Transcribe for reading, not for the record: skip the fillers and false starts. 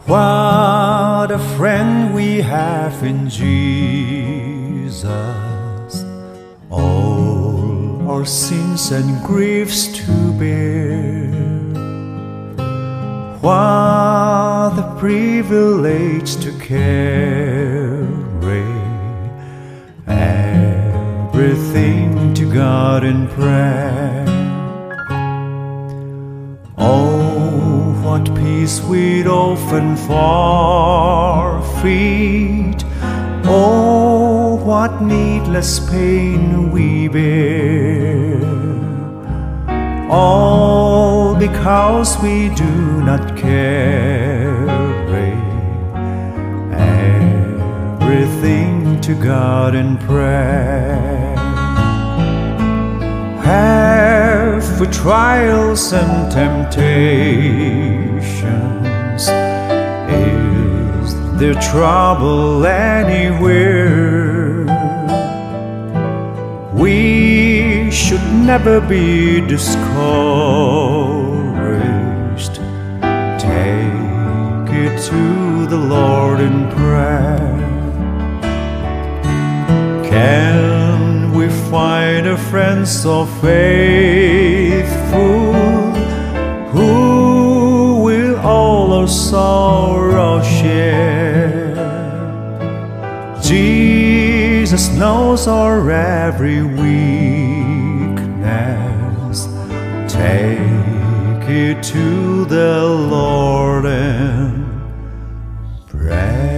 What a friend we have in Jesus, all our sins and griefs to bear. What a privilege to carry everything to God in prayer. Oh, what peace we'd often forfeit. Oh, what needless pain we bear. All because we do not carry everything to God in prayer. Have we trials and temptations? Is there trouble anywhere? We should never be discouraged. Take it to the Lord in prayer. Can we find a friend so faithful, who will all our sorrow share? Jesus knows our every weakness. Take it to the Lord in prayer.